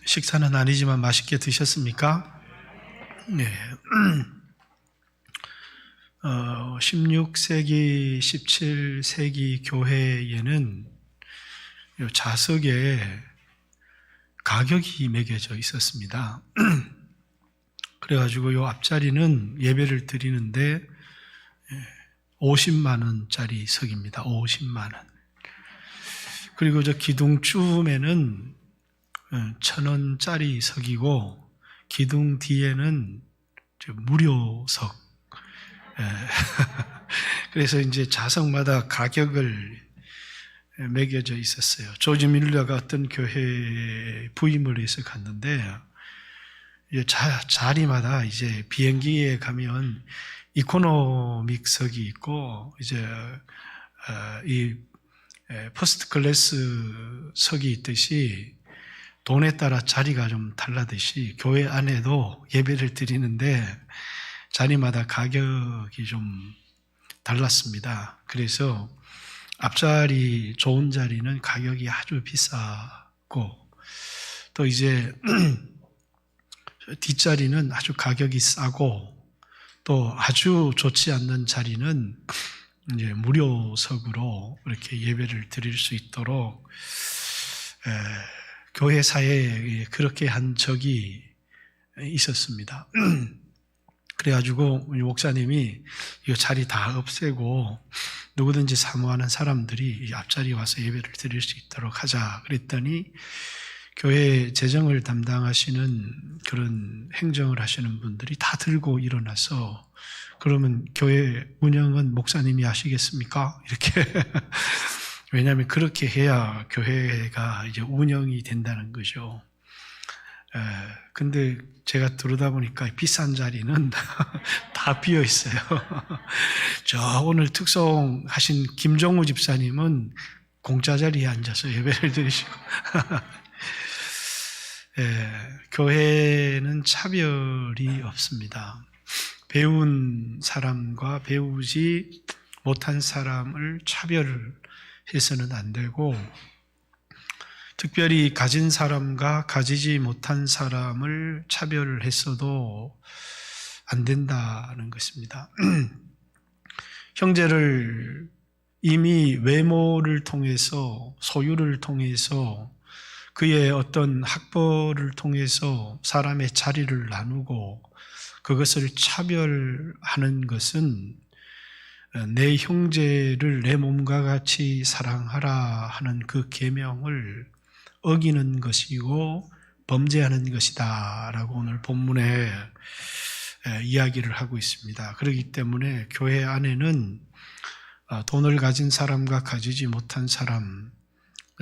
식사는 아니지만 맛있게 드셨습니까? 네. 16세기, 17세기 교회에는 이 자석에 가격이 매겨져 있었습니다. 그래가지고 이 앞자리는 예배를 드리는데 50만 원짜리 석입니다. 50만 원. 그리고 저 기둥쯤에는 1,000원짜리 석이고 기둥 뒤에는 무료석. 그래서 이제 자석마다 가격을 매겨져 있었어요. 조지 밀러가 어떤 교회 부임을 해서 갔는데 자리마다 이제 비행기에 가면 이코노믹석이 있고 이제 이 퍼스트 클래스 석이 있듯이 돈에 따라 자리가 좀 다르듯이 교회 안에도 예배를 드리는데 자리마다 가격이 좀 달랐습니다. 그래서 앞자리 좋은 자리는 가격이 아주 비싸고 또 이제 뒷자리는 아주 가격이 싸고 또 아주 좋지 않는 자리는 이제 무료석으로 이렇게 예배를 드릴 수 있도록 교회 사회에 그렇게 한 적이 있었습니다. 그래가지고 목사님이 이 자리 다 없애고 누구든지 사모하는 사람들이 이 앞자리에 와서 예배를 드릴 수 있도록 하자 그랬더니 교회 재정을 담당하시는 그런 행정을 하시는 분들이 다 들고 일어나서 그러면 교회 운영은 목사님이 하시겠습니까? 이렇게 왜냐하면 그렇게 해야 교회가 이제 운영이 된다는 거죠. 근데 제가 들어다 보니까 비싼 자리는 다 비어 있어요. 저 오늘 특송하신 김종우 집사님은 공짜 자리에 앉아서 예배를 드리시고 교회는 차별이 없습니다. 배운 사람과 배우지 못한 사람을 차별해서는 안 되고 특별히 가진 사람과 가지지 못한 사람을 차별했어도 안 된다는 것입니다. 형제를 이미 외모를 통해서 소유를 통해서 그의 어떤 학벌을 통해서 사람의 자리를 나누고 그것을 차별하는 것은 내 형제를 내 몸과 같이 사랑하라 하는 그 계명을 어기는 것이고 범죄하는 것이다 라고 오늘 본문에 이야기를 하고 있습니다. 그렇기 때문에 교회 안에는 돈을 가진 사람과 가지지 못한 사람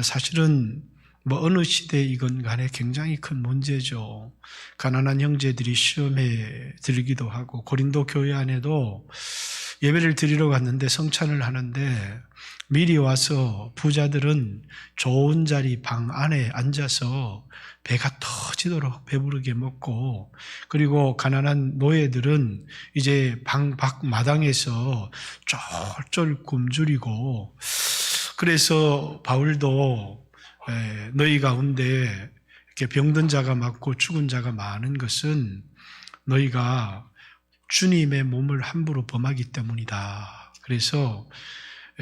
사실은 어느 시대이건 간에 굉장히 큰 문제죠. 가난한 형제들이 시험에 들기도 하고 고린도 교회 안에도 예배를 드리러 갔는데 성찬을 하는데 미리 와서 부자들은 좋은 자리 방 안에 앉아서 배가 터지도록 배부르게 먹고 그리고 가난한 노예들은 이제 방 밖 마당에서 쫄쫄 굶주리고 그래서 바울도 너희 가운데 이렇게 병든 자가 많고 죽은 자가 많은 것은 너희가 주님의 몸을 함부로 범하기 때문이다. 그래서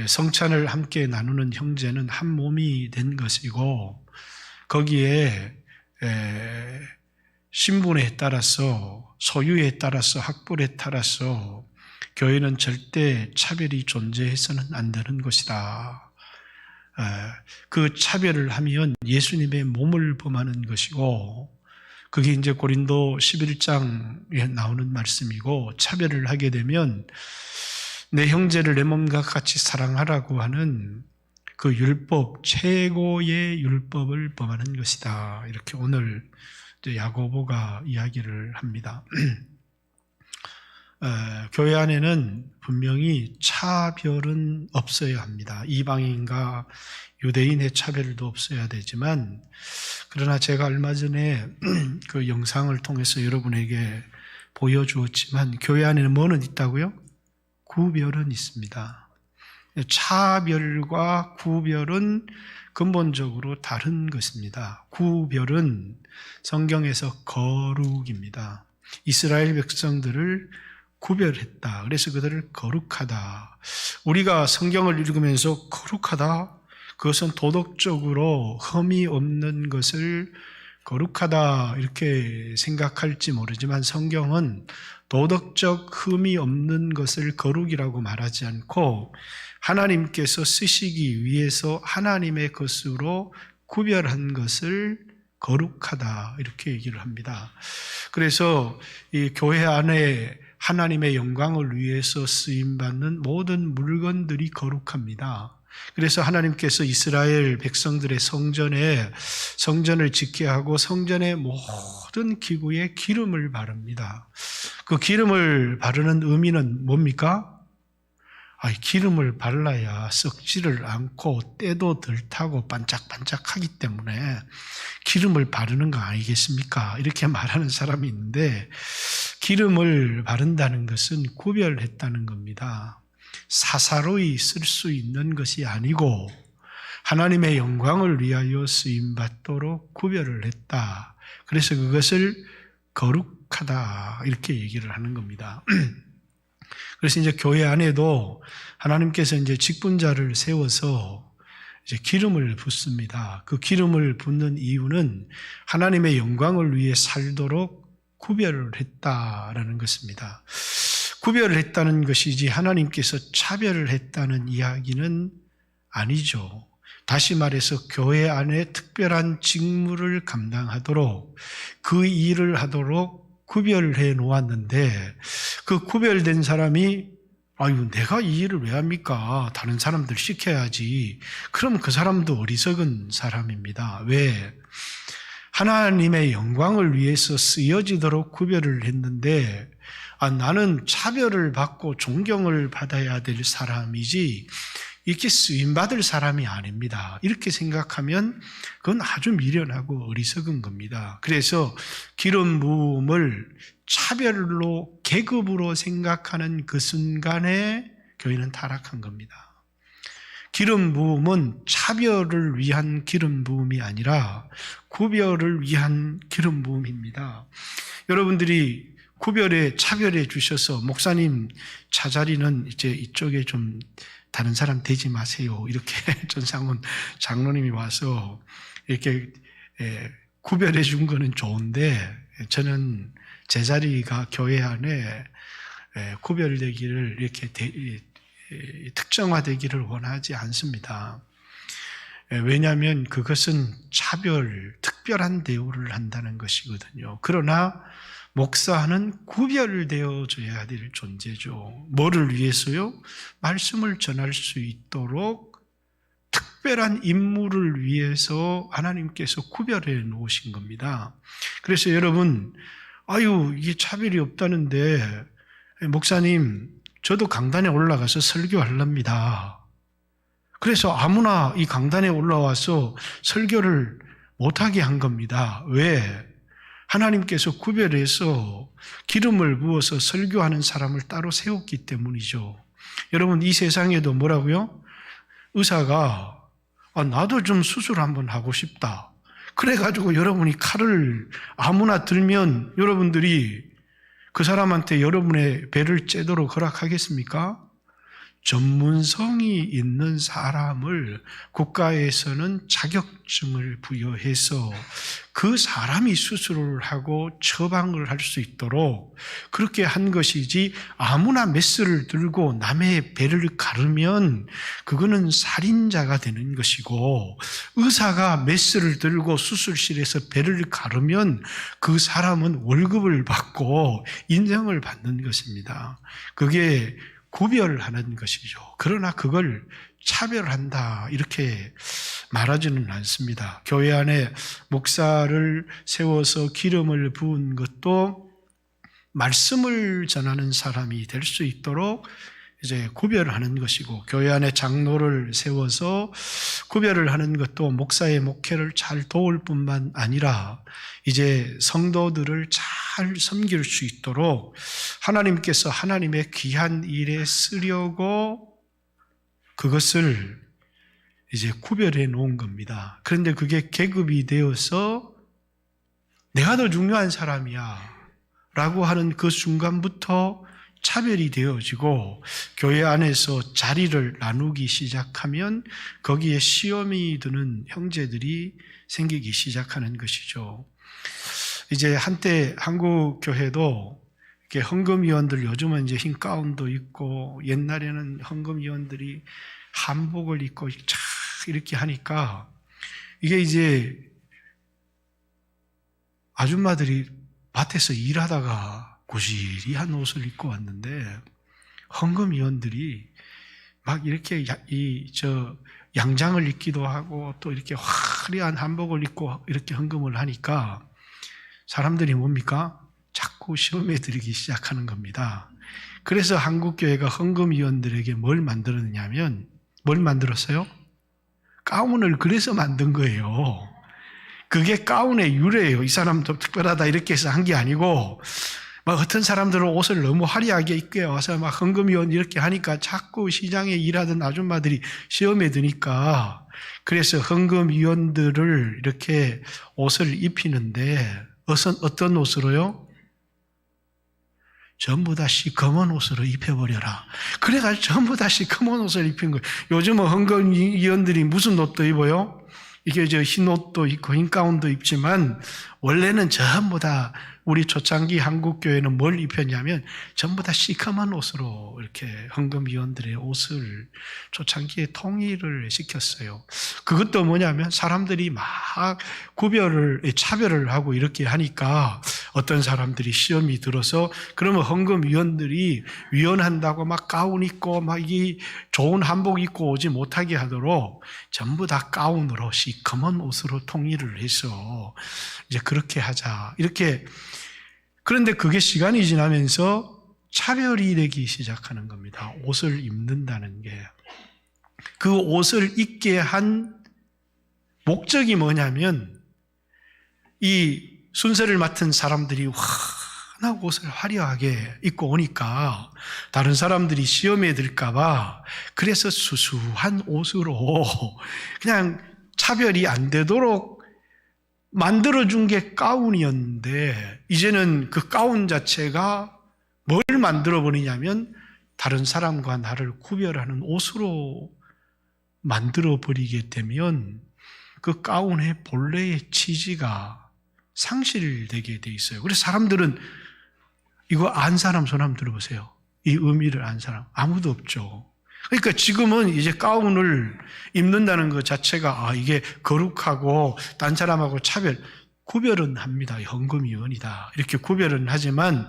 성찬을 함께 나누는 형제는 한 몸이 된 것이고 거기에 신분에 따라서 소유에 따라서 학벌에 따라서 교회는 절대 차별이 존재해서는 안 되는 것이다. 그 차별을 하면 예수님의 몸을 범하는 것이고 그게 이제 고린도 11장에 나오는 말씀이고 차별을 하게 되면 내 형제를 내 몸과 같이 사랑하라고 하는 그 율법, 최고의 율법을 범하는 것이다. 이렇게 오늘 야고보가 이야기를 합니다. 교회 안에는 분명히 차별은 없어야 합니다. 이방인과 유대인의 차별도 없어야 되지만 그러나 제가 얼마 전에 그 영상을 통해서 여러분에게 보여주었지만 교회 안에는 뭐는 있다고요? 구별은 있습니다. 차별과 구별은 근본적으로 다른 것입니다. 구별은 성경에서 거룩입니다. 이스라엘 백성들을 구별했다. 그래서 그들을 거룩하다. 우리가 성경을 읽으면서 거룩하다. 그것은 도덕적으로 흠이 없는 것을 거룩하다 이렇게 생각할지 모르지만 성경은 도덕적 흠이 없는 것을 거룩이라고 말하지 않고 하나님께서 쓰시기 위해서 하나님의 것으로 구별한 것을 거룩하다 이렇게 얘기를 합니다. 그래서 이 교회 안에 하나님의 영광을 위해서 쓰임받는 모든 물건들이 거룩합니다. 그래서 하나님께서 이스라엘 백성들의 성전을 지켜야 하고 성전의 모든 기구에 기름을 바릅니다. 그 기름을 바르는 의미는 뭡니까? 기름을 발라야 썩지를 않고 때도 덜 타고 반짝반짝하기 때문에 기름을 바르는 거 아니겠습니까? 이렇게 말하는 사람이 있는데 기름을 바른다는 것은 구별했다는 겁니다. 사사로이 쓸 수 있는 것이 아니고 하나님의 영광을 위하여 쓰임받도록 구별을 했다. 그래서 그것을 거룩하다 이렇게 얘기를 하는 겁니다. 그래서 이제 교회 안에도 하나님께서 이제 직분자를 세워서 이제 기름을 붓습니다. 그 기름을 붓는 이유는 하나님의 영광을 위해 살도록 구별을 했다라는 것입니다. 구별을 했다는 것이지 하나님께서 차별을 했다는 이야기는 아니죠. 다시 말해서 교회 안에 특별한 직무를 감당하도록 그 일을 하도록 구별해 놓았는데 그 구별된 사람이 내가 이 일을 왜 합니까? 다른 사람들 시켜야지. 그럼 그 사람도 어리석은 사람입니다. 왜? 하나님의 영광을 위해서 쓰여지도록 구별을 했는데 나는 차별을 받고 존경을 받아야 될 사람이지 이렇게 쓰임받을 사람이 아닙니다. 이렇게 생각하면 그건 아주 미련하고 어리석은 겁니다. 그래서 기름 부음을 차별로 계급으로 생각하는 그 순간에 교회는 타락한 겁니다. 기름 부음은 차별을 위한 기름 부음이 아니라 구별을 위한 기름 부음입니다. 여러분들이 구별에 차별해 주셔서 목사님 차자리는 이제 이쪽에 좀 다른 사람 대지 마세요. 이렇게 전상훈 장로님이 와서 이렇게 구별해 준 거는 좋은데 저는 제 자리가 교회 안에 구별되기를 이렇게 특정화되기를 원하지 않습니다. 왜냐하면 그것은 특별한 대우를 한다는 것이거든요. 그러나 목사는 구별되어져야 될 존재죠. 뭐를 위해서요? 말씀을 전할 수 있도록 특별한 임무를 위해서 하나님께서 구별해 놓으신 겁니다. 그래서 여러분, 이게 차별이 없다는데 목사님, 저도 강단에 올라가서 설교하랍니다. 그래서 아무나 이 강단에 올라와서 설교를 못하게 한 겁니다. 왜? 하나님께서 구별해서 기름을 부어서 설교하는 사람을 따로 세웠기 때문이죠. 여러분, 이 세상에도 뭐라고요? 의사가 나도 좀 수술 한번 하고 싶다. 그래가지고 여러분이 칼을 아무나 들면 여러분들이 그 사람한테 여러분의 배를 째도록 허락하겠습니까? 전문성이 있는 사람을 국가에서는 자격증을 부여해서 그 사람이 수술을 하고 처방을 할 수 있도록 그렇게 한 것이지 아무나 메스를 들고 남의 배를 가르면 그거는 살인자가 되는 것이고 의사가 메스를 들고 수술실에서 배를 가르면 그 사람은 월급을 받고 인정을 받는 것입니다. 그게 구별하는 것이죠. 그러나 그걸 차별한다 이렇게 말하지는 않습니다. 교회 안에 목사를 세워서 기름을 부은 것도 말씀을 전하는 사람이 될 수 있도록 이제 구별하는 것이고, 교회 안에 장로를 세워서 구별을 하는 것도 목사의 목회를 잘 도울 뿐만 아니라 이제 성도들을 잘 섬길 수 있도록 하나님께서 하나님의 귀한 일에 쓰려고 그것을 이제 구별해 놓은 겁니다. 그런데 그게 계급이 되어서 내가 더 중요한 사람이야 라고 하는 그 순간부터 차별이 되어지고 교회 안에서 자리를 나누기 시작하면 거기에 시험이 드는 형제들이 생기기 시작하는 것이죠. 이제 한때 한국 교회도 이렇게 헌금위원들, 요즘은 이제 흰 가운도 입고 옛날에는 헌금위원들이 한복을 입고 쫙 이렇게 하니까 이게 이제 아줌마들이 밭에서 일하다가 고시리한 옷을 입고 왔는데 헌금위원들이 막 이렇게 양장을 입기도 하고 또 이렇게 화려한 한복을 입고 이렇게 헌금을 하니까 사람들이 뭡니까? 자꾸 시험에 들이기 시작하는 겁니다. 그래서 한국교회가 헌금위원들에게 뭘 만들었냐면 뭘 만들었어요? 가운을 그래서 만든 거예요. 그게 가운의 유래예요. 이 사람도 특별하다 이렇게 해서 한 게 아니고 막 어떤 사람들은 옷을 너무 화려하게 입게 와서 막 헌금위원 이렇게 하니까 자꾸 시장에 일하던 아줌마들이 시험에 드니까 그래서 헌금위원들을 이렇게 옷을 입히는데 어떤 옷으로요? 전부 다 시커먼 옷으로 입혀버려라. 그래가지고 전부 다 시커먼 옷을 입힌 거예요. 요즘은 헌금위원들이 무슨 옷도 입어요? 이게 흰 옷도 입고 흰 가운도 입지만 원래는 전부 다 우리 초창기 한국교회는 뭘 입혔냐면 전부 다 시커먼 옷으로 이렇게 헌금위원들의 옷을 초창기에 통일을 시켰어요. 그것도 뭐냐면 사람들이 막 차별을 하고 이렇게 하니까 어떤 사람들이 시험이 들어서 그러면 헌금위원들이 위원한다고 막 가운 입고 막 이 좋은 한복 입고 오지 못하게 하도록 전부 다 가운으로 시커먼 옷으로 통일을 해서 이제 그렇게 하자 이렇게. 그런데 그게 시간이 지나면서 차별이 되기 시작하는 겁니다. 옷을 입는다는 게. 그 옷을 입게 한 목적이 뭐냐면 이 순서를 맡은 사람들이 환한 옷을 화려하게 입고 오니까 다른 사람들이 시험에 들까 봐 그래서 수수한 옷으로 그냥 차별이 안 되도록 만들어준 게 가운이었는데 이제는 그 가운 자체가 뭘 만들어버리냐면 다른 사람과 나를 구별하는 옷으로 만들어버리게 되면 그 가운의 본래의 취지가 상실되게 돼 있어요. 그래서 사람들은 이거 안 사람 손 한번 들어보세요. 이 의미를 안 사람 아무도 없죠. 그러니까 지금은 이제 가운을 입는다는 것 자체가 이게 거룩하고 딴 사람하고 구별은 합니다. 헌금위원이다. 이렇게 구별은 하지만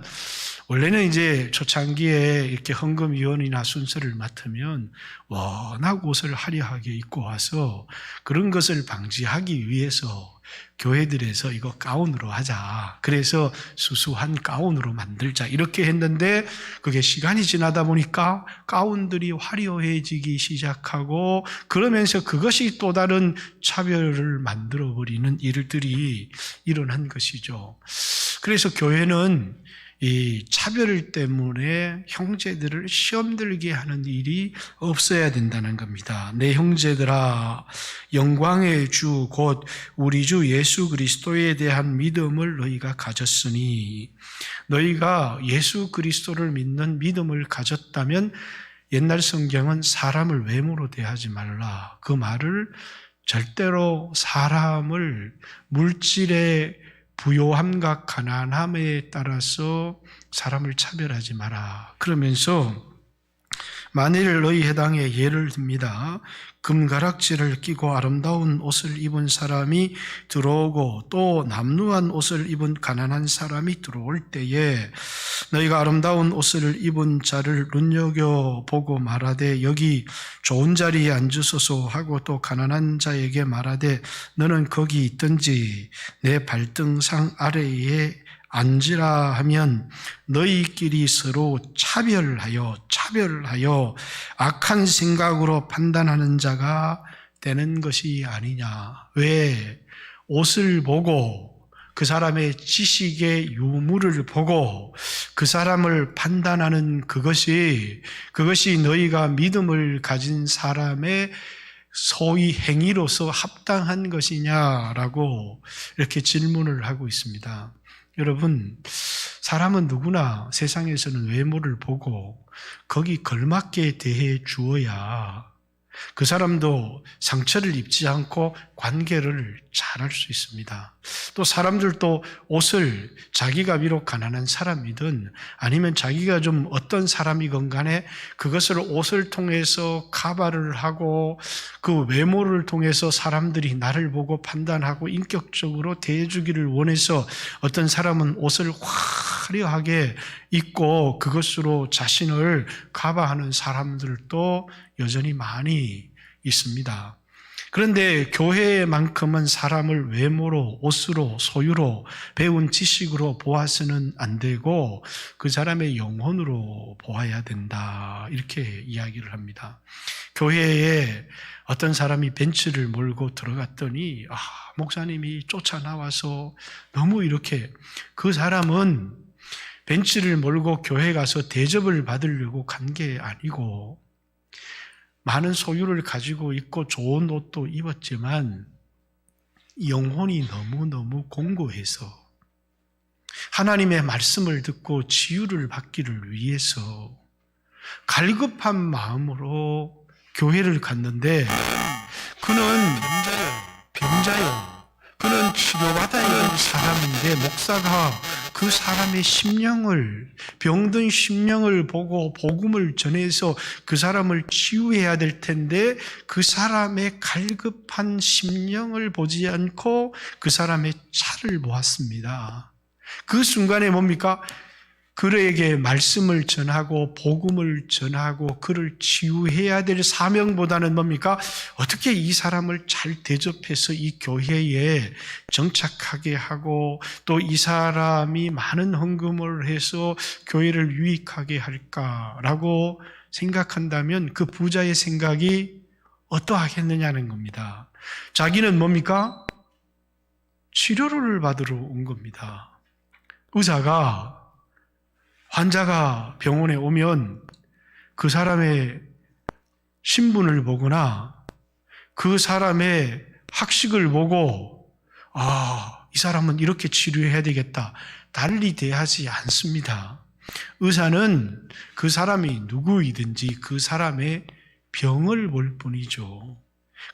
원래는 이제 초창기에 이렇게 헌금위원이나 순서를 맡으면 워낙 옷을 화려하게 입고 와서 그런 것을 방지하기 위해서 교회들에서 이거 가운으로 하자. 그래서 수수한 가운으로 만들자. 이렇게 했는데 그게 시간이 지나다 보니까 가운들이 화려해지기 시작하고 그러면서 그것이 또 다른 차별을 만들어버리는 일들이 일어난 것이죠. 그래서 교회는 이 차별 때문에 형제들을 시험 들게 하는 일이 없어야 된다는 겁니다. 내 형제들아, 영광의 주 곧 우리 주 예수 그리스도에 대한 믿음을 너희가 가졌으니, 너희가 예수 그리스도를 믿는 믿음을 가졌다면 옛날 성경은 사람을 외모로 대하지 말라. 그 말을 절대로 사람을 물질의 부요함과 가난함에 따라서 사람을 차별하지 마라. 그러면서 만일 너희 해당에 예를 듭니다. 금가락지를 끼고 아름다운 옷을 입은 사람이 들어오고 또 남루한 옷을 입은 가난한 사람이 들어올 때에 너희가 아름다운 옷을 입은 자를 눈여겨보고 말하되 여기 좋은 자리에 앉으소서 하고 또 가난한 자에게 말하되 너는 거기 있든지 내 발등상 아래에 앉으라 하면 너희끼리 서로 차별하여 악한 생각으로 판단하는 자가 되는 것이 아니냐. 왜? 옷을 보고 그 사람의 지식의 유무를 보고 그 사람을 판단하는 그것이 너희가 믿음을 가진 사람의 소위 행위로서 합당한 것이냐라고 이렇게 질문을 하고 있습니다. 여러분, 사람은 누구나 세상에서는 외모를 보고 거기 걸맞게 대해 주어야 그 사람도 상처를 입지 않고 관계를 잘할 수 있습니다. 또 사람들도 옷을 자기가 비록 가난한 사람이든 아니면 자기가 좀 어떤 사람이건 간에 그것을 옷을 통해서 커버를 하고 그 외모를 통해서 사람들이 나를 보고 판단하고 인격적으로 대해주기를 원해서 어떤 사람은 옷을 화려하게 입고 그것으로 자신을 커버하는 사람들도 여전히 많이 있습니다. 그런데 교회만큼은 사람을 외모로, 옷으로, 소유로, 배운 지식으로 보아서는 안 되고 그 사람의 영혼으로 보아야 된다. 이렇게 이야기를 합니다. 교회에 어떤 사람이 벤츠를 몰고 들어갔더니 목사님이 쫓아나와서 너무 이렇게 그 사람은 벤츠를 몰고 교회 가서 대접을 받으려고 간 게 아니고 많은 소유를 가지고 있고 좋은 옷도 입었지만 영혼이 너무너무 공고해서 하나님의 말씀을 듣고 치유를 받기를 위해서 갈급한 마음으로 교회를 갔는데 그는 병자요. 그는 치료받아야 할 사람인데 목사가 그 사람의 심령을, 병든 심령을 보고 복음을 전해서 그 사람을 치유해야 될 텐데 그 사람의 갈급한 심령을 보지 않고 그 사람의 차를 보았습니다. 그 순간에 뭡니까? 그에게 말씀을 전하고 복음을 전하고 그를 치유해야 될 사명보다는 뭡니까? 어떻게 이 사람을 잘 대접해서 이 교회에 정착하게 하고 또 이 사람이 많은 헌금을 해서 교회를 유익하게 할까라고 생각한다면 그 부자의 생각이 어떠하겠느냐는 겁니다. 자기는 뭡니까? 치료를 받으러 온 겁니다. 의사가 환자가 병원에 오면 그 사람의 신분을 보거나 그 사람의 학식을 보고 이 사람은 이렇게 치료해야 되겠다. 달리 대하지 않습니다. 의사는 그 사람이 누구이든지 그 사람의 병을 볼 뿐이죠.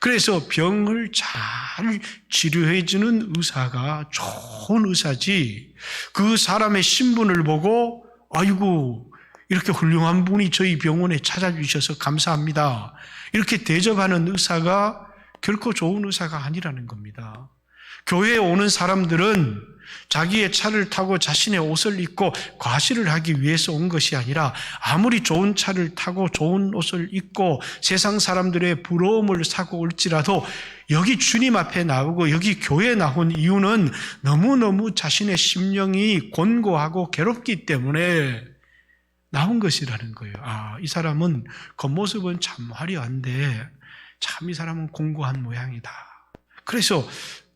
그래서 병을 잘 치료해주는 의사가 좋은 의사지 그 사람의 신분을 보고 아이고 이렇게 훌륭한 분이 저희 병원에 찾아주셔서 감사합니다. 이렇게 대접하는 의사가 결코 좋은 의사가 아니라는 겁니다. 교회에 오는 사람들은 자기의 차를 타고 자신의 옷을 입고 과시를 하기 위해서 온 것이 아니라 아무리 좋은 차를 타고 좋은 옷을 입고 세상 사람들의 부러움을 사고 올지라도 여기 주님 앞에 나오고 여기 교회에 나온 이유는 너무너무 자신의 심령이 곤고하고 괴롭기 때문에 나온 것이라는 거예요. 이 사람은 겉모습은 참 화려한데 참 이 사람은 공고한 모양이다. 그래서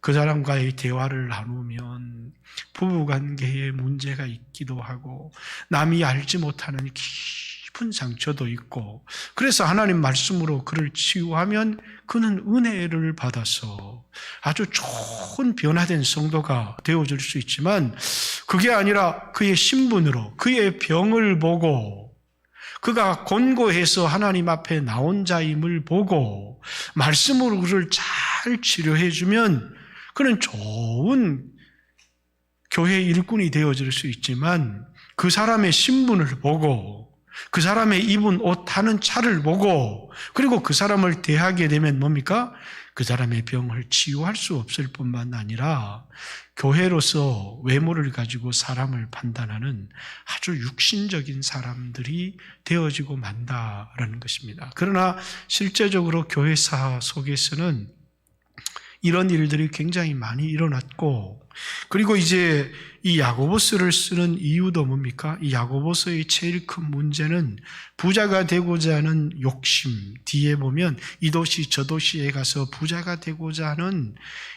그 사람과의 대화를 나누면 부부관계에 문제가 있기도 하고 남이 알지 못하는 깊은 상처도 있고 그래서 하나님 말씀으로 그를 치유하면 그는 은혜를 받아서 아주 좋은 변화된 성도가 되어줄 수 있지만 그게 아니라 그의 신분으로 그의 병을 보고 그가 곤고해서 하나님 앞에 나온 자임을 보고 말씀으로 그를 잘 치료해주면 그는 좋은 교회 일꾼이 되어질 수 있지만 그 사람의 신분을 보고 그 사람의 입은 옷 타는 차를 보고 그리고 그 사람을 대하게 되면 뭡니까? 그 사람의 병을 치유할 수 없을 뿐만 아니라 교회로서 외모를 가지고 사람을 판단하는 아주 육신적인 사람들이 되어지고 만다라는 것입니다. 그러나 실제적으로 교회사 속에서는 이런 일들이 굉장히 많이 일어났고 그리고 이제 이 야고보서를 쓰는 이유도 뭡니까? 이 야고보서의 제일 큰 문제는 부자가 되고자 하는 욕심, 뒤에 보면 이 도시 저 도시에 가서 부자가 되고자 하는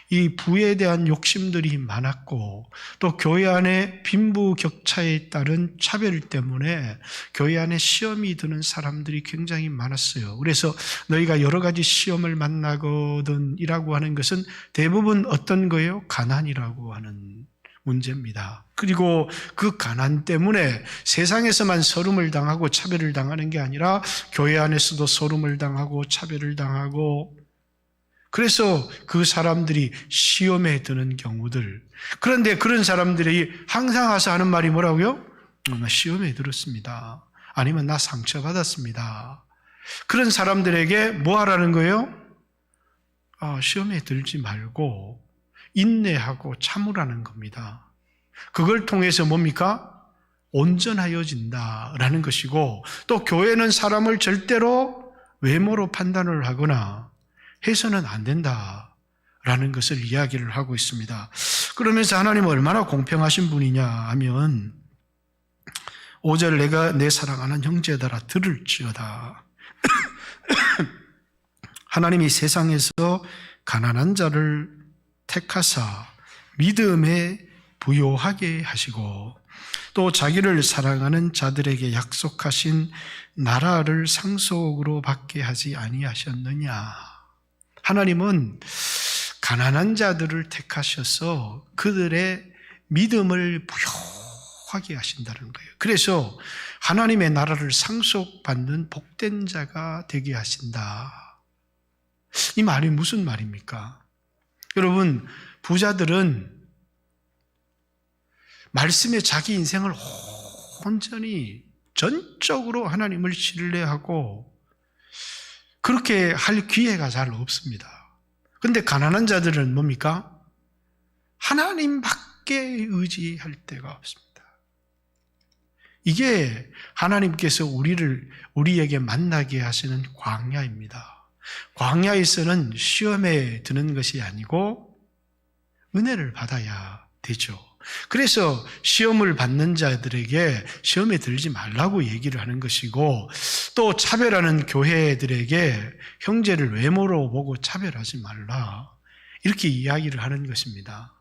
이 부에 대한 욕심들이 많았고, 또 교회 안에 빈부격차에 따른 차별 때문에 교회 안에 시험이 드는 사람들이 굉장히 많았어요. 그래서 너희가 여러 가지 시험을 만나거든이라고 하는 것은 대부분 어떤 거예요? 가난이라고 하는 문제입니다. 그리고 그 가난 때문에 세상에서만 서름을 당하고 차별을 당하는 게 아니라 교회 안에서도 서름을 당하고 차별을 당하고, 그래서 그 사람들이 시험에 드는 경우들. 그런데 그런 사람들이 항상 와서 하는 말이 뭐라고요? 나 시험에 들었습니다. 아니면 나 상처받았습니다. 그런 사람들에게 뭐 하라는 거예요? 시험에 들지 말고 인내하고 참으라는 겁니다. 그걸 통해서 뭡니까? 온전하여진다라는 것이고, 또 교회는 사람을 절대로 외모로 판단을 하거나 해서는 안 된다라는 것을 이야기를 하고 있습니다. 그러면서 하나님은 얼마나 공평하신 분이냐 하면 5절 내가 내 사랑하는 형제들아 들을지어다. 하나님이 세상에서 가난한 자를 택하사 믿음에 부요하게 하시고 또 자기를 사랑하는 자들에게 약속하신 나라를 상속으로 받게 하지 아니하셨느냐. 하나님은 가난한 자들을 택하셔서 그들의 믿음을 부요하게 하신다는 거예요. 그래서 하나님의 나라를 상속받는 복된 자가 되게 하신다. 이 말이 무슨 말입니까? 여러분, 부자들은 말씀에 자기 인생을 온전히 전적으로 하나님을 신뢰하고 그렇게 할 기회가 잘 없습니다. 그런데 가난한 자들은 뭡니까? 하나님밖에 의지할 데가 없습니다. 이게 하나님께서 우리에게 만나게 하시는 광야입니다. 광야에서는 시험에 드는 것이 아니고 은혜를 받아야 되죠. 그래서 시험을 받는 자들에게 시험에 들지 말라고 얘기를 하는 것이고, 또 차별하는 교회들에게 형제를 외모로 보고 차별하지 말라, 이렇게 이야기를 하는 것입니다.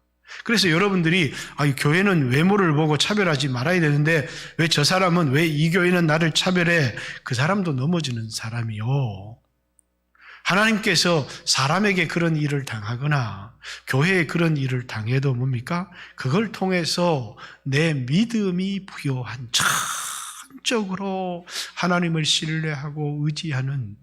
그래서 여러분들이 교회는 외모를 보고 차별하지 말아야 되는데 왜 저 사람은, 왜 이 교회는 나를 차별해? 그 사람도 넘어지는 사람이요. 하나님께서 사람에게 그런 일을 당하거나 교회에 그런 일을 당해도 뭡니까? 그걸 통해서 내 믿음이 부요한, 전적으로 하나님을 신뢰하고 의지하는,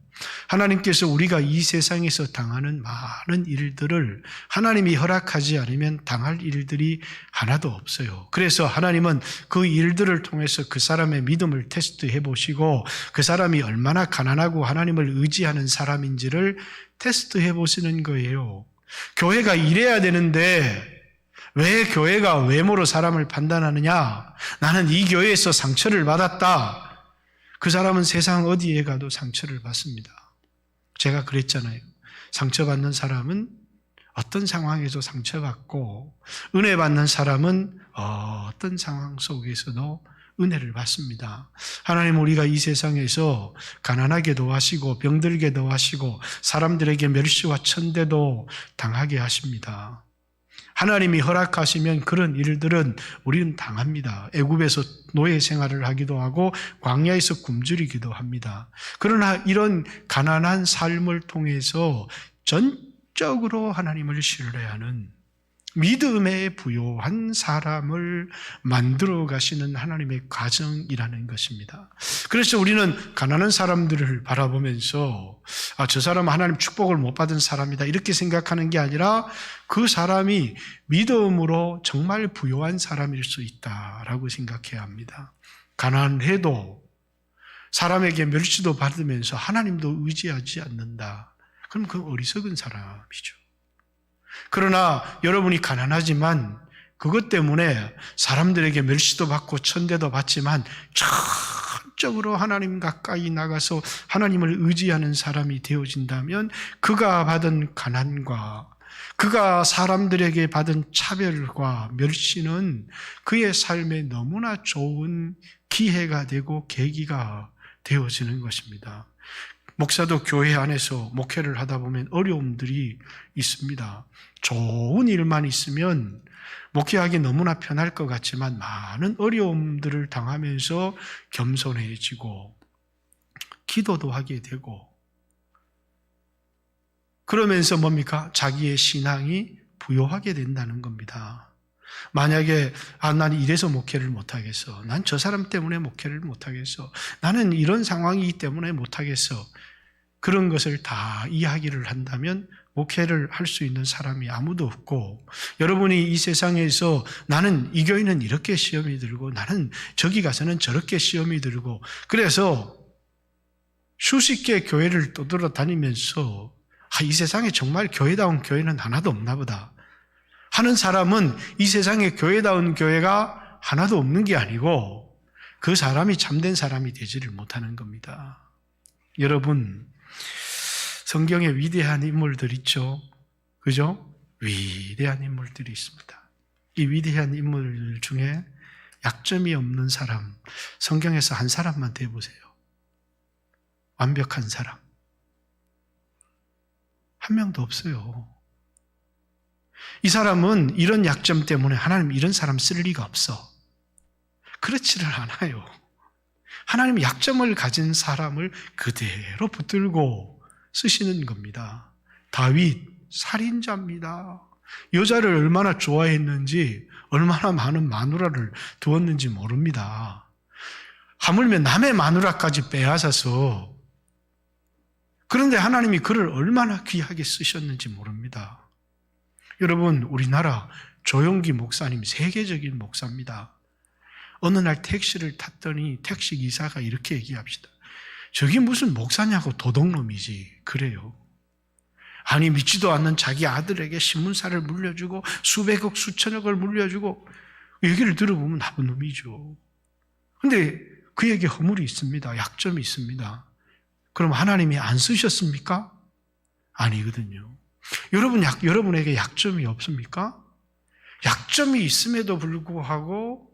하나님께서 우리가 이 세상에서 당하는 많은 일들을 하나님이 허락하지 않으면 당할 일들이 하나도 없어요. 그래서 하나님은 그 일들을 통해서 그 사람의 믿음을 테스트해 보시고 그 사람이 얼마나 가난하고 하나님을 의지하는 사람인지를 테스트해 보시는 거예요. 교회가 이래야 되는데 왜 교회가 외모로 사람을 판단하느냐? 나는 이 교회에서 상처를 받았다. 그 사람은 세상 어디에 가도 상처를 받습니다. 제가 그랬잖아요. 상처받는 사람은 어떤 상황에서 상처받고, 은혜 받는 사람은 어떤 상황 속에서도 은혜를 받습니다. 하나님, 우리가 이 세상에서 가난하게도 하시고 병들게도 하시고 사람들에게 멸시와 천대도 당하게 하십니다. 하나님이 허락하시면 그런 일들은 우리는 당합니다. 애굽에서 노예 생활을 하기도 하고 광야에서 굶주리기도 합니다. 그러나 이런 가난한 삶을 통해서 전적으로 하나님을 신뢰하는 믿음에 부요한 사람을 만들어 가시는 하나님의 과정이라는 것입니다. 그래서 우리는 가난한 사람들을 바라보면서 저 사람은 하나님 축복을 못 받은 사람이다, 이렇게 생각하는 게 아니라 그 사람이 믿음으로 정말 부요한 사람일 수 있다라고 생각해야 합니다. 가난해도 사람에게 멸시도 받으면서 하나님도 의지하지 않는다. 그럼 그 어리석은 사람이죠. 그러나 여러분이 가난하지만 그것 때문에 사람들에게 멸시도 받고 천대도 받지만 전적으로 하나님 가까이 나가서 하나님을 의지하는 사람이 되어진다면 그가 받은 가난과 그가 사람들에게 받은 차별과 멸시는 그의 삶에 너무나 좋은 기회가 되고 계기가 되어지는 것입니다. 목사도 교회 안에서 목회를 하다 보면 어려움들이 있습니다. 좋은 일만 있으면 목회하기 너무나 편할 것 같지만 많은 어려움들을 당하면서 겸손해지고 기도도 하게 되고, 그러면서 뭡니까? 자기의 신앙이 부요하게 된다는 겁니다. 만약에 나는 이래서 목회를 못하겠어, 난 저 사람 때문에 목회를 못하겠어, 나는 이런 상황이기 때문에 못하겠어, 그런 것을 다 이야기를 한다면 목회를 할 수 있는 사람이 아무도 없고, 여러분이 이 세상에서 나는 이 교회는 이렇게 시험이 들고 나는 저기 가서는 저렇게 시험이 들고, 그래서 수십 개 교회를 떠돌아 다니면서 이 세상에 정말 교회다운 교회는 하나도 없나 보다 하는 사람은 이 세상에 교회다운 교회가 하나도 없는 게 아니고 그 사람이 참된 사람이 되지를 못하는 겁니다. 여러분, 성경에 위대한 인물들 있죠? 그죠? 위대한 인물들이 있습니다. 이 위대한 인물 중에 약점이 없는 사람, 성경에서 한 사람만 대보세요. 완벽한 사람. 한 명도 없어요. 이 사람은 이런 약점 때문에 하나님 이런 사람 쓸 리가 없어. 그렇지를 않아요. 하나님 약점을 가진 사람을 그대로 붙들고 쓰시는 겁니다. 다윗, 살인자입니다. 여자를 얼마나 좋아했는지, 얼마나 많은 마누라를 두었는지 모릅니다. 하물며 남의 마누라까지 빼앗아서, 그런데 하나님이 그를 얼마나 귀하게 쓰셨는지 모릅니다. 여러분, 우리나라 조용기 목사님 세계적인 목사입니다. 어느 날 택시를 탔더니 택시 기사가 이렇게 얘기합시다. 저기 무슨 목사냐고, 도둑놈이지. 그래요. 아니, 믿지도 않는 자기 아들에게 신문사를 물려주고 수백억 수천억을 물려주고, 얘기를 들어보면 나쁜 놈이죠. 그런데 그에게 허물이 있습니다. 약점이 있습니다. 그럼 하나님이 안 쓰셨습니까? 아니거든요. 여러분에게 약점이 없습니까? 약점이 있음에도 불구하고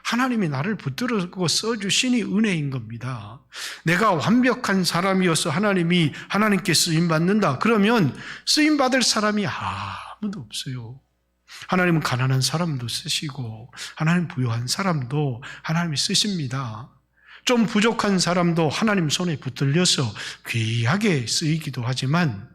하나님이 나를 붙들고 써주시니 은혜인 겁니다. 내가 완벽한 사람이어서 하나님께 쓰임받는다. 그러면 쓰임받을 사람이 아무도 없어요. 하나님은 가난한 사람도 쓰시고, 하나님 부유한 사람도 하나님이 쓰십니다. 좀 부족한 사람도 하나님 손에 붙들려서 귀하게 쓰이기도 하지만,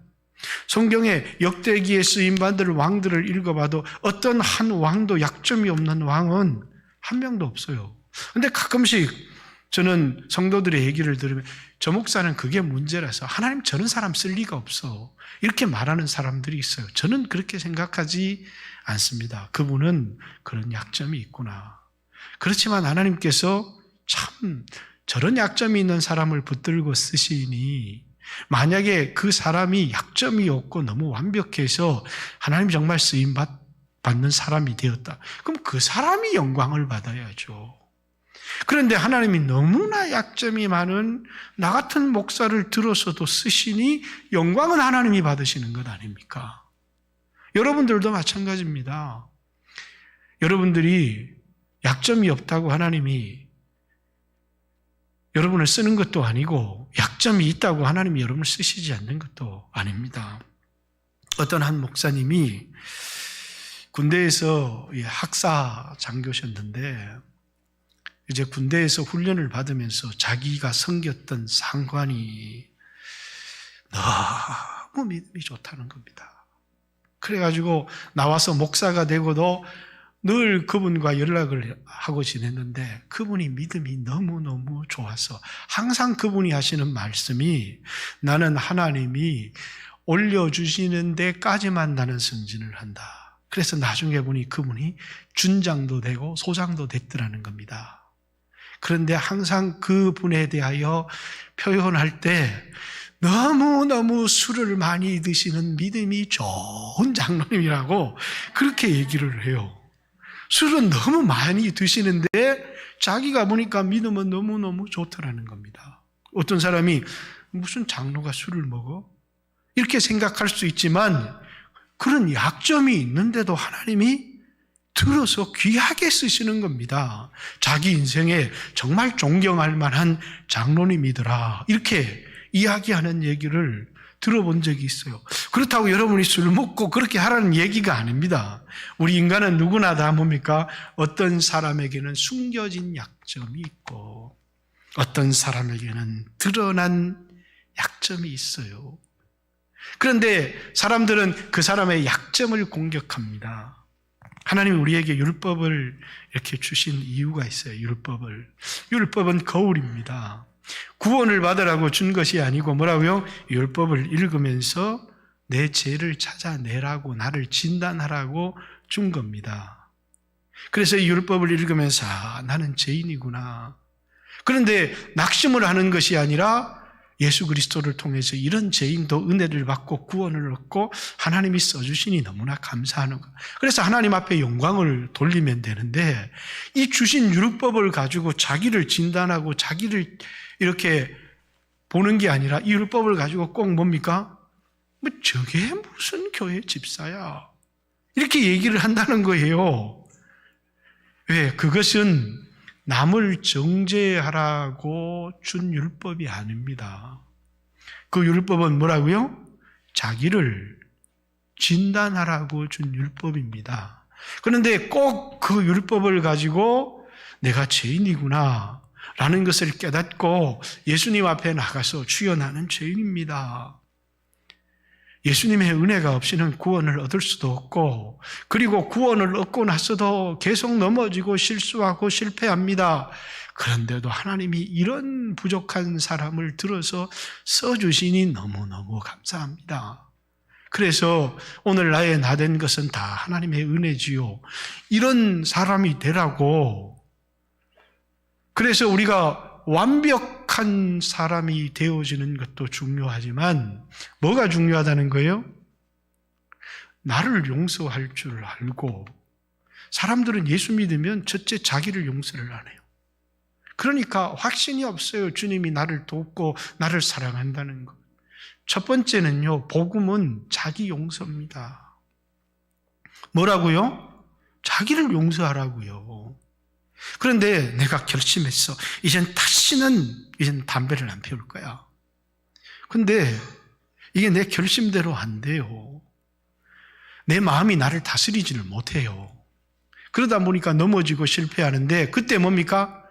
성경에 역대기에 쓰임받을 왕들을 읽어봐도 어떤 한 왕도 약점이 없는 왕은 한 명도 없어요. 근데 가끔씩 저는 성도들의 얘기를 들으면 저 목사는 그게 문제라서 하나님 저런 사람 쓸 리가 없어, 이렇게 말하는 사람들이 있어요. 저는 그렇게 생각하지 않습니다. 그분은 그런 약점이 있구나. 그렇지만 하나님께서 참 저런 약점이 있는 사람을 붙들고 쓰시니, 만약에 그 사람이 약점이 없고 너무 완벽해서 하나님 정말 쓰임받는 사람이 되었다, 그럼 그 사람이 영광을 받아야죠. 그런데 하나님이 너무나 약점이 많은 나 같은 목사를 들어서도 쓰시니 영광은 하나님이 받으시는 것 아닙니까? 여러분들도 마찬가지입니다. 여러분들이 약점이 없다고 하나님이 여러분을 쓰는 것도 아니고, 약점이 있다고 하나님이 여러분을 쓰시지 않는 것도 아닙니다. 어떤 한 목사님이 군대에서 학사 장교셨는데, 이제 군대에서 훈련을 받으면서 자기가 섬겼던 상관이 너무 믿음이 좋다는 겁니다. 그래가지고 나와서 목사가 되고도 늘 그분과 연락을 하고 지냈는데, 그분이 믿음이 너무너무 좋아서 항상 그분이 하시는 말씀이, 나는 하나님이 올려주시는 데까지만 나는 승진을 한다. 그래서 나중에 보니 그분이 준장도 되고 소장도 됐더라는 겁니다. 그런데 항상 그분에 대하여 표현할 때 너무너무 술을 많이 드시는 믿음이 좋은 장로님이라고 그렇게 얘기를 해요. 술은 너무 많이 드시는데 자기가 보니까 믿음은 너무너무 좋더라는 겁니다. 어떤 사람이 무슨 장로가 술을 먹어? 이렇게 생각할 수 있지만 그런 약점이 있는데도 하나님이 들어서 귀하게 쓰시는 겁니다. 자기 인생에 정말 존경할 만한 장로님이더라, 이렇게 이야기하는 얘기를 들어본 적이 있어요. 그렇다고 여러분이 술 먹고 그렇게 하라는 얘기가 아닙니다. 우리 인간은 누구나 다 뭡니까? 어떤 사람에게는 숨겨진 약점이 있고 어떤 사람에게는 드러난 약점이 있어요. 그런데 사람들은 그 사람의 약점을 공격합니다. 하나님이 우리에게 율법을 이렇게 주신 이유가 있어요. 율법은 거울입니다. 구원을 받으라고 준 것이 아니고 뭐라고요? 율법을 읽으면서 내 죄를 찾아내라고, 나를 진단하라고 준 겁니다. 그래서 이 율법을 읽으면서 나는 죄인이구나. 그런데 낙심을 하는 것이 아니라 예수 그리스도를 통해서 이런 죄인도 은혜를 받고 구원을 얻고 하나님이 써주시니 너무나 감사하는 것. 그래서 하나님 앞에 영광을 돌리면 되는데, 이 주신 율법을 가지고 자기를 진단하고 자기를 이렇게 보는 게 아니라 이 율법을 가지고 꼭 뭡니까? 뭐 저게 무슨 교회 집사야, 이렇게 얘기를 한다는 거예요. 왜? 그것은 남을 정죄하라고 준 율법이 아닙니다. 그 율법은 뭐라고요? 자기를 진단하라고 준 율법입니다. 그런데 꼭 그 율법을 가지고 내가 죄인이구나 라는 것을 깨닫고 예수님 앞에 나가서 주여 나는 죄인입니다, 예수님의 은혜가 없이는 구원을 얻을 수도 없고, 그리고 구원을 얻고 나서도 계속 넘어지고 실수하고 실패합니다. 그런데도 하나님이 이런 부족한 사람을 들어서 써주시니 너무너무 감사합니다. 그래서 오늘 나의 나된 것은 다 하나님의 은혜지요, 이런 사람이 되라고. 그래서 우리가 완벽한 사람이 되어지는 것도 중요하지만 뭐가 중요하다는 거예요? 나를 용서할 줄 알고. 사람들은 예수 믿으면 첫째 자기를 용서를 안 해요. 그러니까 확신이 없어요. 주님이 나를 돕고 나를 사랑한다는 것. 첫 번째는요, 복음은 자기 용서입니다. 뭐라고요? 자기를 용서하라고요. 그런데 내가 결심했어. 이젠 담배를 안 피울 거야. 근데 이게 내 결심대로 안 돼요. 내 마음이 나를 다스리지를 못해요. 그러다 보니까 넘어지고 실패하는데, 그때 뭡니까?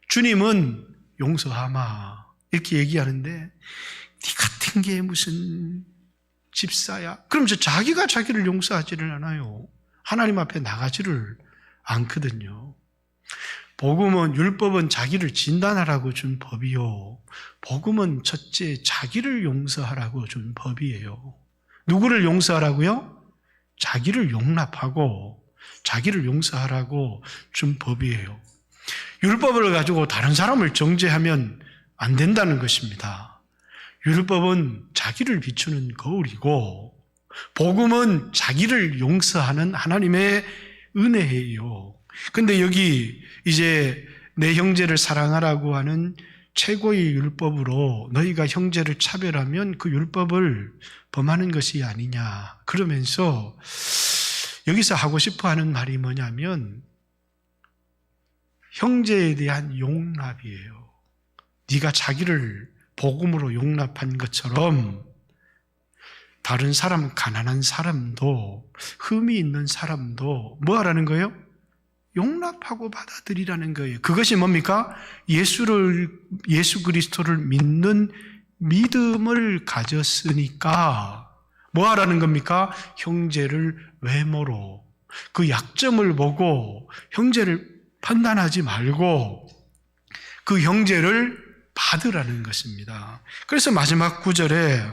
주님은 용서하마 이렇게 얘기하는데, 네 같은 게 무슨 집사야? 그러면서 자기가 자기를 용서하지를 않아요. 하나님 앞에 나가지를 않거든요. 복음은, 율법은 자기를 진단하라고 준 법이요, 복음은 첫째 자기를 용서하라고 준 법이에요. 누구를 용서하라고요? 자기를 용납하고 자기를 용서하라고 준 법이에요. 율법을 가지고 다른 사람을 정죄하면 안 된다는 것입니다. 율법은 자기를 비추는 거울이고 복음은 자기를 용서하는 하나님의 은혜예요. 근데 여기 이제 내 형제를 사랑하라고 하는 최고의 율법으로 너희가 형제를 차별하면 그 율법을 범하는 것이 아니냐, 그러면서 여기서 하고 싶어 하는 말이 뭐냐면 형제에 대한 용납이에요. 네가 자기를 복음으로 용납한 것처럼 다른 사람, 가난한 사람도, 흠이 있는 사람도 뭐 하라는 거예요? 용납하고 받아들이라는 거예요. 그것이 뭡니까? 예수 그리스도를 믿는 믿음을 가졌으니까 뭐 하라는 겁니까? 형제를 외모로, 그 약점을 보고 형제를 판단하지 말고 그 형제를 받으라는 것입니다. 그래서 마지막 구절에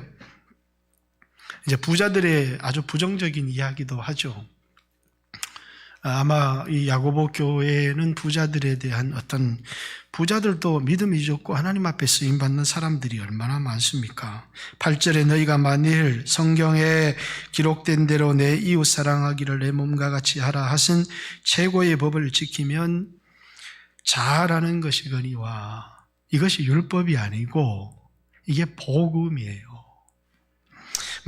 이제 부자들의 아주 부정적인 이야기도 하죠. 아마 이 야고보 교회는 부자들에 대한 어떤, 부자들도 믿음이 좋고 하나님 앞에 쓰임받는 사람들이 얼마나 많습니까? 8절에 너희가 만일 성경에 기록된 대로 내 이웃 사랑하기를 내 몸과 같이 하라 하신 최고의 법을 지키면 잘하는 것이거니와. 이것이 율법이 아니고 이게 복음이에요.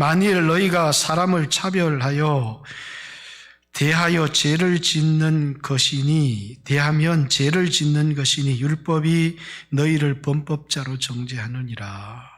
만일 너희가 사람을 차별하여 대하면 죄를 짓는 것이니 율법이 너희를 범법자로 정죄하느니라.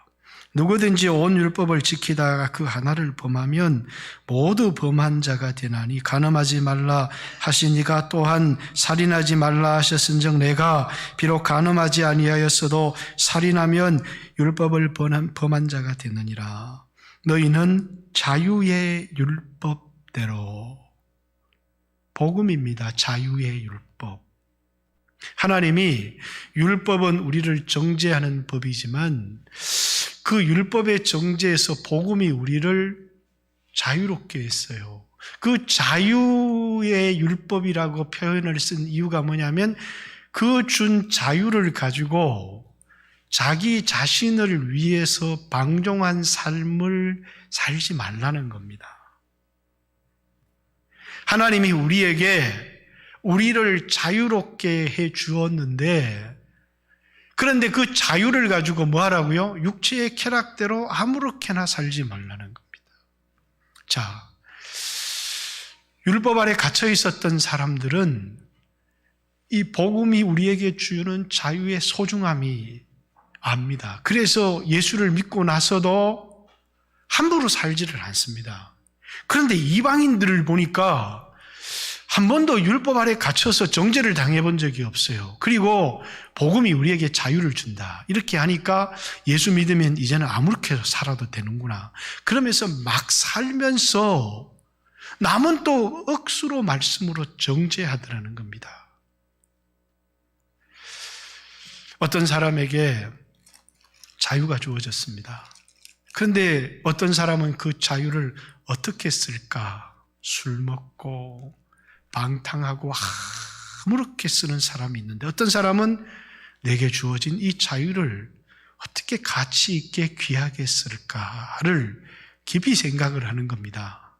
누구든지 온 율법을 지키다가 그 하나를 범하면 모두 범한 자가 되나니 간음하지 말라 하시니가 또한 살인하지 말라 하셨은즉 내가 비록 간음하지 아니하였어도 살인하면 율법을 범한 자가 되느니라. 너희는 자유의 율법대로, 복음입니다. 자유의 율법. 하나님이 율법은 우리를 정죄하는 법이지만 그 율법의 정죄에서 복음이 우리를 자유롭게 했어요. 그 자유의 율법이라고 표현을 쓴 이유가 뭐냐면 그 준 자유를 가지고 자기 자신을 위해서 방종한 삶을 살지 말라는 겁니다. 하나님이 우리를 자유롭게 해 주었는데, 그런데 그 자유를 가지고 뭐 하라고요? 육체의 쾌락대로 아무렇게나 살지 말라는 겁니다. 자, 율법 아래 갇혀 있었던 사람들은 이 복음이 우리에게 주는 자유의 소중함이 압니다. 그래서 예수를 믿고 나서도 함부로 살지를 않습니다. 그런데 이방인들을 보니까 한 번도 율법 아래 갇혀서 정죄를 당해본 적이 없어요. 그리고 복음이 우리에게 자유를 준다. 이렇게 하니까 예수 믿으면 이제는 아무렇게 살아도 되는구나. 그러면서 막 살면서 남은 또 억수로 말씀으로 정죄하더라는 겁니다. 어떤 사람에게 자유가 주어졌습니다. 그런데 어떤 사람은 그 자유를 어떻게 쓸까? 술 먹고 방탕하고 아무렇게 쓰는 사람이 있는데, 어떤 사람은 내게 주어진 이 자유를 어떻게 가치 있게 귀하게 쓸까를 깊이 생각을 하는 겁니다.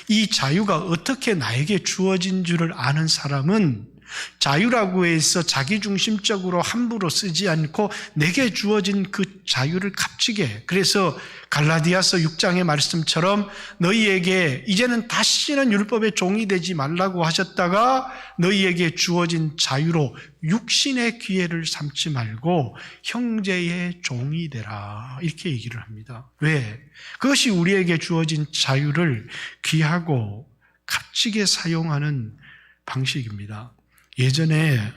이 자유가 어떻게 나에게 주어진 줄을 아는 사람은 자유라고 해서 자기중심적으로 함부로 쓰지 않고 내게 주어진 그 자유를 값지게, 그래서 갈라디아서 6장의 말씀처럼 너희에게 이제는 다시는 율법의 종이 되지 말라고 하셨다가 너희에게 주어진 자유로 육신의 기회를 삼지 말고 형제의 종이 되라, 이렇게 얘기를 합니다. 왜? 그것이 우리에게 주어진 자유를 귀하고 값지게 사용하는 방식입니다. 예전에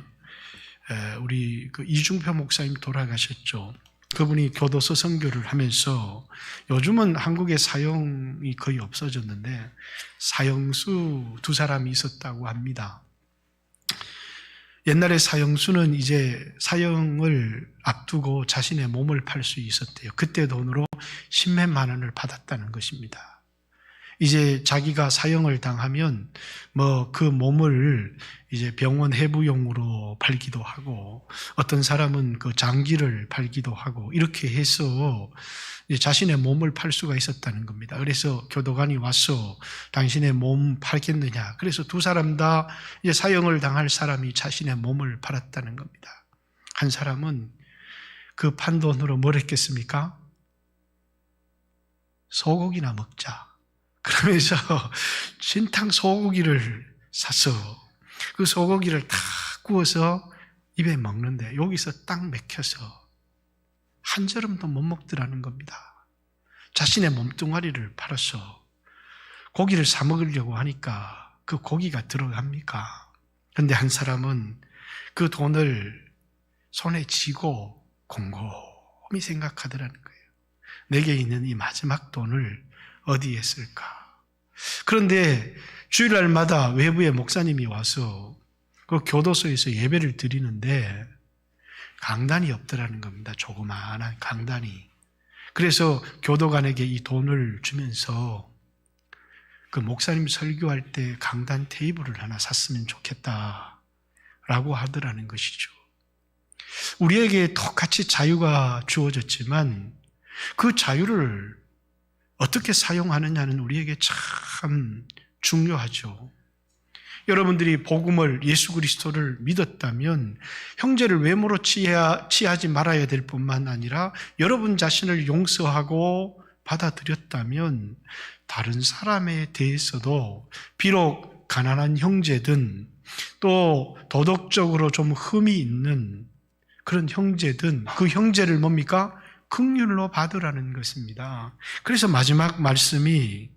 우리 이중표 목사님 돌아가셨죠. 그분이 교도소 선교를 하면서, 요즘은 한국에 사형이 거의 없어졌는데 사형수 2사람이 있었다고 합니다. 옛날에 사형수는 이제 사형을 앞두고 자신의 몸을 팔 수 있었대요. 그때 돈으로 10몇만 원을 받았다는 것입니다. 이제 자기가 사형을 당하면 그 몸을 이제 병원 해부용으로 팔기도 하고, 어떤 사람은 그 장기를 팔기도 하고, 이렇게 해서 자신의 몸을 팔 수가 있었다는 겁니다. 그래서 교도관이 와서 당신의 몸 팔겠느냐. 그래서 2사람 다 이제 사형을 당할 사람이 자신의 몸을 팔았다는 겁니다. 한 사람은 그 판 돈으로 뭘 했겠습니까? 소고기나 먹자. 그러면서 진탕 소고기를 사서 그 소고기를 다 구워서 입에 먹는데 여기서 딱 맥혀서 한 걸음도 못 먹더라는 겁니다. 자신의 몸뚱아리를 팔아서 고기를 사 먹으려고 하니까 그 고기가 들어갑니까? 그런데 한 사람은 그 돈을 손에 쥐고 곰곰이 생각하더라는 거예요. 내게 있는 이 마지막 돈을 어디에 쓸까? 그런데 주일날마다 외부의 목사님이 와서 그 교도소에서 예배를 드리는데 강단이 없더라는 겁니다. 조그마한 강단이. 그래서 교도관에게 이 돈을 주면서 그 목사님 설교할 때 강단 테이블을 하나 샀으면 좋겠다라고 하더라는 것이죠. 우리에게 똑같이 자유가 주어졌지만 그 자유를 어떻게 사용하느냐는 우리에게 참 중요하죠. 여러분들이 복음을, 예수 그리스도를 믿었다면 형제를 외모로 취하지 말아야 될 뿐만 아니라 여러분 자신을 용서하고 받아들였다면 다른 사람에 대해서도 비록 가난한 형제든 또 도덕적으로 좀 흠이 있는 그런 형제든 그 형제를 뭡니까? 긍휼로 받으라는 것입니다. 그래서 마지막 말씀이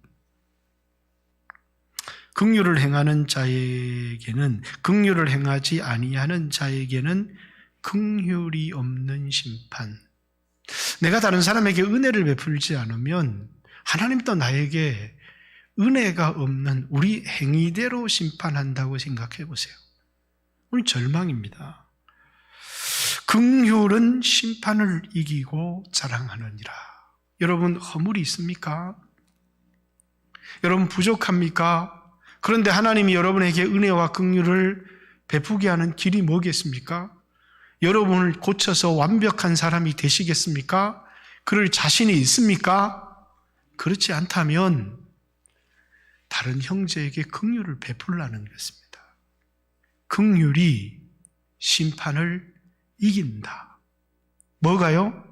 긍휼을 행하는 자에게는 긍휼을 행하지 아니하는 자에게는 긍휼이 없는 심판. 내가 다른 사람에게 은혜를 베풀지 않으면 하나님도 나에게 은혜가 없는 우리 행위대로 심판한다고 생각해 보세요. 오늘 절망입니다. 긍휼은 심판을 이기고 자랑하느니라. 여러분 허물이 있습니까? 여러분 부족합니까? 그런데 하나님이 여러분에게 은혜와 긍휼을 베푸게 하는 길이 뭐겠습니까? 여러분을 고쳐서 완벽한 사람이 되시겠습니까? 그럴 자신이 있습니까? 그렇지 않다면 다른 형제에게 긍휼을 베풀라는 것입니다. 긍휼이 심판을 이긴다. 뭐가요?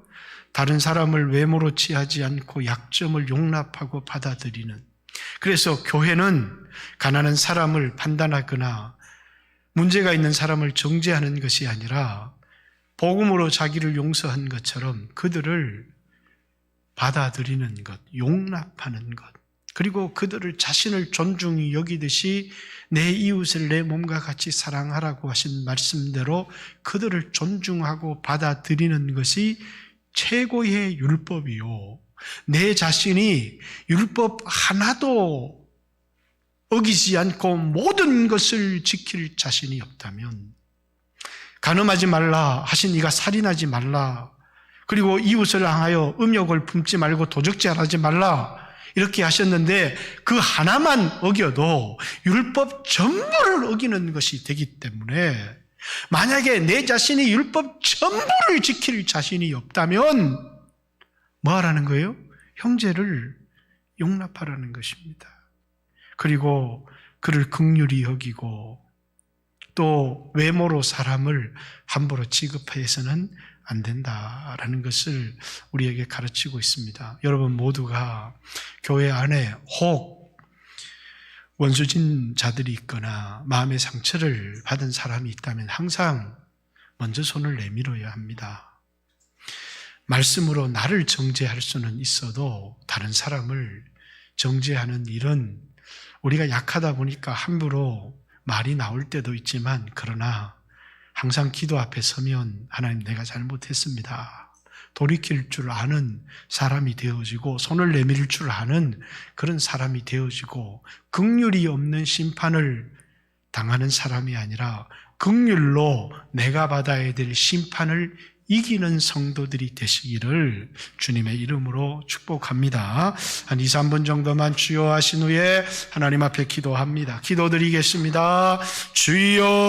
다른 사람을 외모로 취하지 않고 약점을 용납하고 받아들이는. 그래서 교회는 가난한 사람을 판단하거나 문제가 있는 사람을 정죄하는 것이 아니라 복음으로 자기를 용서한 것처럼 그들을 받아들이는 것, 용납하는 것, 그리고 그들을 자신을 존중히 여기듯이 내 이웃을 내 몸과 같이 사랑하라고 하신 말씀대로 그들을 존중하고 받아들이는 것이 최고의 율법이요. 내 자신이 율법 하나도 어기지 않고 모든 것을 지킬 자신이 없다면, 간음하지 말라 하신 이가 살인하지 말라, 그리고 이웃을 향하여 음욕을 품지 말고 도적질하지 말라 이렇게 하셨는데 그 하나만 어겨도 율법 전부를 어기는 것이 되기 때문에, 만약에 내 자신이 율법 전부를 지킬 자신이 없다면 뭐 하라는 거예요? 형제를 용납하라는 것입니다. 그리고 그를 긍휼히 여기고 또 외모로 사람을 함부로 취급해서는 안 된다라는 것을 우리에게 가르치고 있습니다. 여러분 모두가 교회 안에 혹 원수진 자들이 있거나 마음의 상처를 받은 사람이 있다면 항상 먼저 손을 내밀어야 합니다. 말씀으로 나를 정죄할 수는 있어도 다른 사람을 정죄하는 일은 우리가 약하다 보니까 함부로 말이 나올 때도 있지만, 그러나 항상 기도 앞에 서면 하나님 내가 잘못했습니다, 돌이킬 줄 아는 사람이 되어지고 손을 내밀 줄 아는 그런 사람이 되어지고, 긍휼이 없는 심판을 당하는 사람이 아니라 긍휼로 내가 받아야 될 심판을 이기는 성도들이 되시기를 주님의 이름으로 축복합니다. 한 2, 3분 정도만 주여 하신 후에 하나님 앞에 기도합니다. 기도드리겠습니다. 주여.